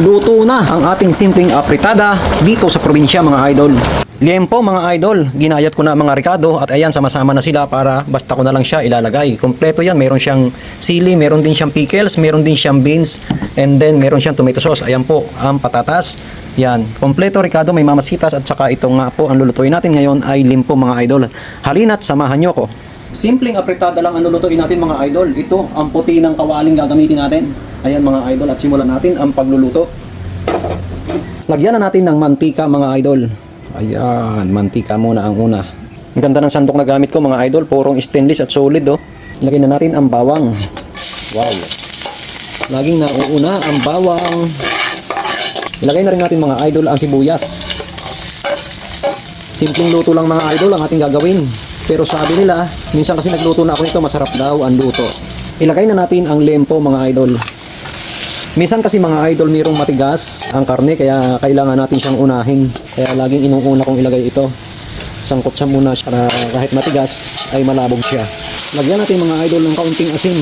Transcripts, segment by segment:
Luto na ang ating simpleng apritada dito sa probinsya mga idol. Liempo mga idol, ginayat ko na mga ricado at ayan sama-sama na sila para basta ko na lang siya ilalagay. Kompleto yan, meron siyang sili, meron din siyang pickles, meron din siyang beans, and then meron siyang tomato sauce. Ayan po ang patatas. Yan, kompleto ricado, may mamasitas at saka ito nga po ang lulutuin natin ngayon ay liempo mga idol. Halina't samahan nyo ko. Simpleng apritada lang ang lulutuin natin mga idol. Ito ang puti ng kawaling gagamitin natin. Ayan mga idol at simulan natin ang pagluluto. Lagyan na natin ng mantika mga idol. Ayan, mantika muna ang una. Ang ganda ng sandok na gamit ko mga idol, purong stainless at solid oh. Lagyan na natin ang bawang. Wow. Laging nauuna ang bawang. Ilagay na rin natin mga idol ang sibuyas. Simpleng luto lang mga idol ang ating gagawin. Pero sabi nila, minsan kasi nagluto na ako nito, masarap daw ang luto. Ilagay na natin ang liempo mga idol. Minsan kasi mga idol mayroong matigas ang karne kaya kailangan natin siyang unahin. Kaya laging inuuna kong ilagay ito. Sangkot siya muna para kahit matigas ay malabog siya. Lagyan natin mga idol ng kaunting asin.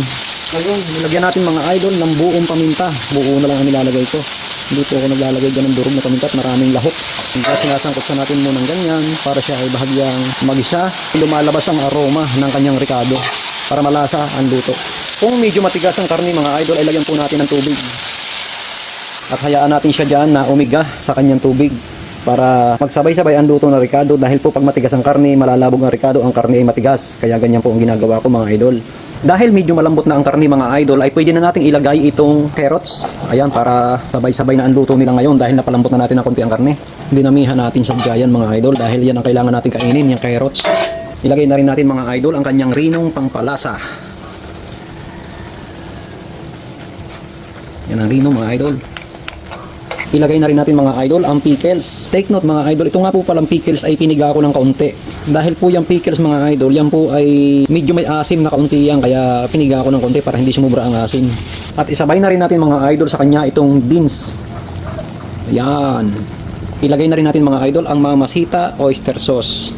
Ngayon, nilagyan natin mga idol ng buong paminta. Buo na lang ang nilalagay ko. Hindi po ako naglalagay dyan ng durog na paminta at maraming lahok. Kaya sinasangkot sa natin muna ng ganyan para siya ay bahagyang magisa. Lumalabas ang aroma ng kanyang ricado para malasa ang luto. Kung medyo matigas ang karne mga idol ay lagyan po natin ng tubig. At hayaan natin siya dyan na umiga sa kanyang tubig para magsabay-sabay ang luto ng ricado dahil po pag matigas ang karne, malalabog ang ricado, ang karne ay matigas. Kaya ganyan po ang ginagawa ko mga idol. Dahil medyo malambot na ang karne mga idol ay pwede na natin ilagay itong carrots. Ayan para sabay-sabay na ang luto nila ngayon dahil napalambot na natin ng konti ang karne. Dinamihan natin sa gayan mga idol dahil yan ang kailangan natin kainin, yung carrots. Ilagay na rin natin mga idol ang kanyang rinong pangpalasa. Yan ang rino mga idol. Ilagay na rin natin mga idol ang pickles. Take note mga idol, ito nga po palang pickles ay piniga ko ng kaunti. Dahil po yung pickles mga idol, yan po ay medyo may asim na kaunti yan. Kaya piniga ko ng kaunti para hindi sumubra ang asim. At isabay na rin natin mga idol sa kanya itong beans. Yan. Ilagay na rin natin mga idol ang mamasita oyster sauce.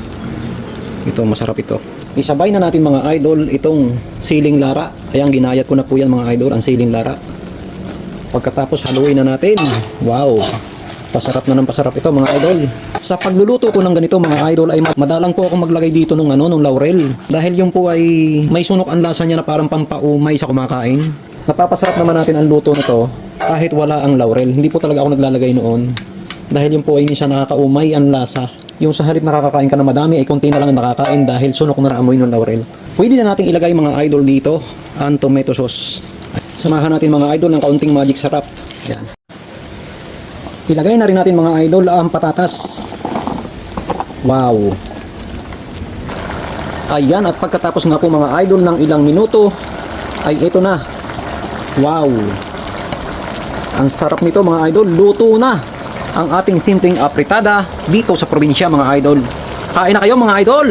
Ito masarap ito. Isabay na natin mga idol itong siling lara. Ayan ginayat ko na po yan mga idol ang siling lara. Pagkatapos haluin na natin. Wow. Pasarap na ng pasarap ito mga idol. Sa pagluluto ko ng ganito mga idol ay madalang po ako maglagay dito ng ng laurel. Dahil yung po ay may sunok ang lasa niya na parang pampaumay sa kumakain. Napapasarap naman natin ang luto na to kahit wala ang laurel. Hindi po talaga ako naglalagay noon. Dahil yung po ay minsan nakakaumay ang lasa. Yung sa halip nakakakain ka na madami ay konti na lang nakakain dahil sunok na amoy ng laurel. Pwede na natin ilagay mga idol dito ang tomato sauce. Samahan natin mga idol ng kaunting magic sarap. Yan. Ilagay na rin natin mga idol ang patatas. Wow. Ayan at pagkatapos nga po mga idol ng ilang minuto ay ito na. Wow. Ang sarap nito mga idol. Luto na ang ating simpleng apritada dito sa probinsya mga idol. Kain na kayo mga idol.